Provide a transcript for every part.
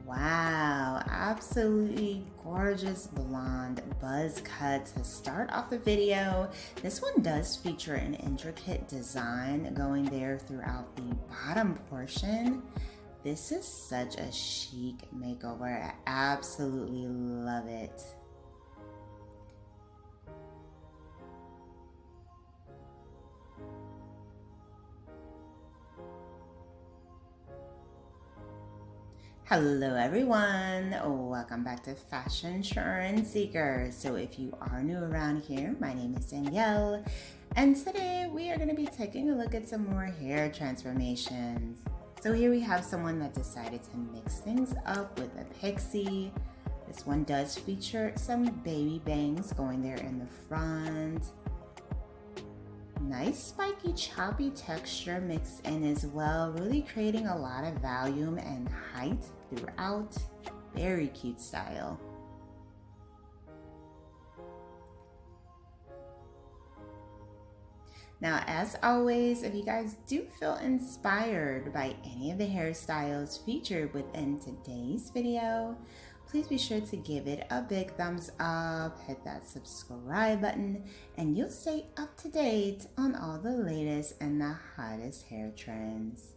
Wow, absolutely gorgeous blonde buzz cut to start off the video. This one does feature an intricate design going there throughout the bottom portion. This is such a chic makeover. I absolutely love it. Hello everyone, welcome back to Fashion Trend Seeker. So if you are new around here, my name is Danielle, and today we are going to be taking a look at some more hair transformations. So here we have someone that decided to mix things up with a pixie. This one does feature some baby bangs going there in the front. Nice spiky choppy texture mixed in as well, really creating a lot of volume and height throughout. Very cute style. Now, as always, if you guys do feel inspired by any of the hairstyles featured within today's video, please be sure to give it a big thumbs up, hit that subscribe button, and you'll stay up to date on all the latest and the hottest hair trends.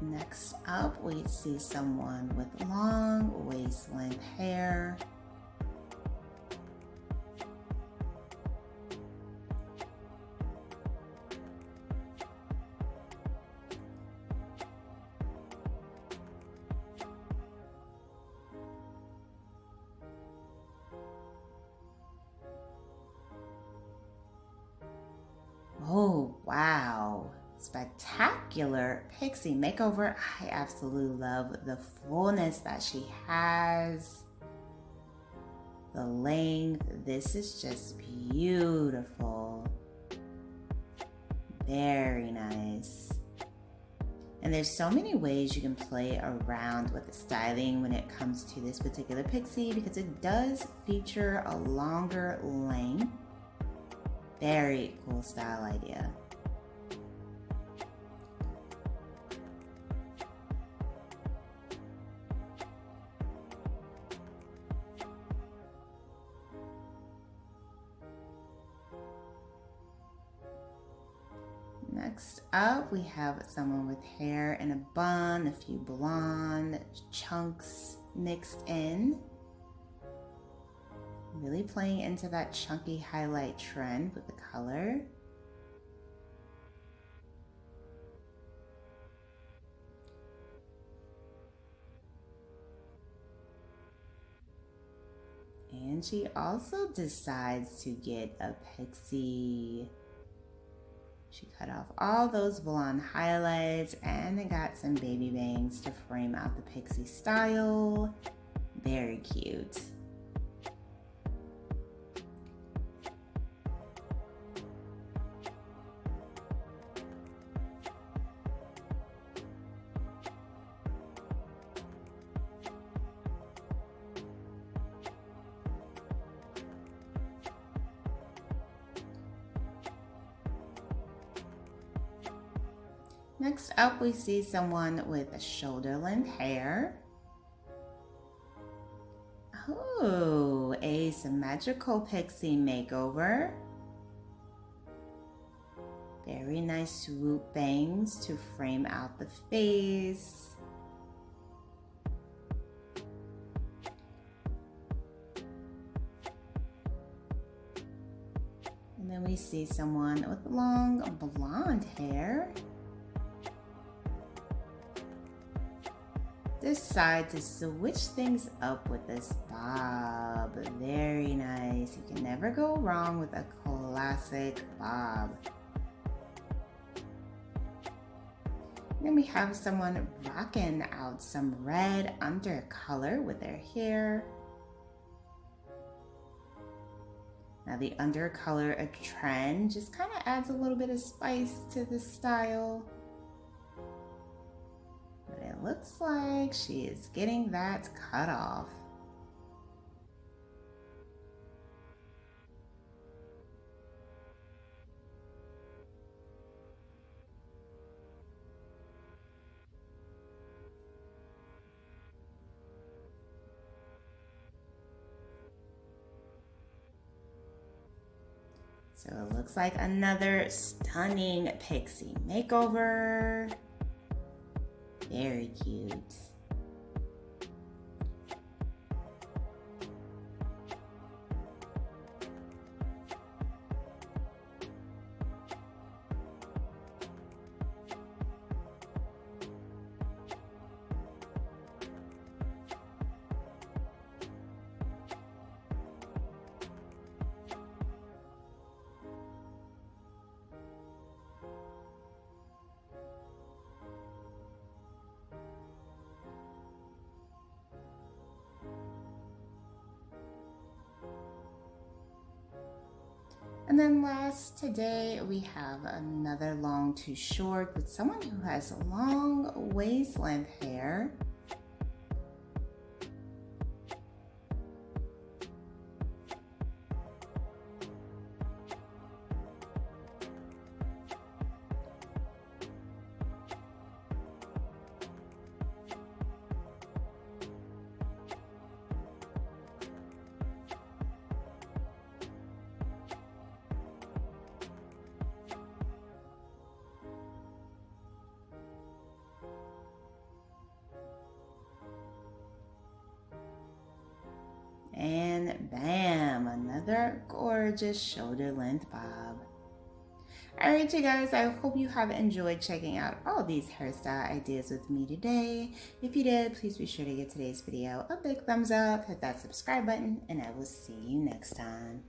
Next up, we see someone with long waist length hair. Oh, wow. Spectacular Pixie makeover. I absolutely love the fullness that she has. The length. This is just beautiful. Very nice. And there's so many ways you can play around with the styling when it comes to this particular Pixie because it does feature a longer length. Very cool style idea. Next up, we have someone with hair in a bun, a few blonde chunks mixed in. Really playing into that chunky highlight trend with the color. And she also decides to get a pixie. She cut off all those blonde highlights and got some baby bangs to frame out the pixie style. Very cute. Next up, we see someone with a shoulder length hair. Oh, a symmetrical pixie makeover. Very nice swoop bangs to frame out the face. And then we see someone with long blonde hair. Decide to switch things up with this bob. Very nice. You can never go wrong with a classic bob. Then we have someone rocking out some red undercolor with their hair. Now the undercolor trend just kind of adds a little bit of spice to the style. But it looks like she is getting that cut off. So it looks like another stunning Pixie makeover. Very cute. And then last today we have another long to short with someone who has long waist length hair. And bam, another gorgeous shoulder length bob. Alright you guys, I hope you have enjoyed checking out all these hairstyle ideas with me today. If you did, please be sure to give today's video a big thumbs up, hit that subscribe button, and I will see you next time.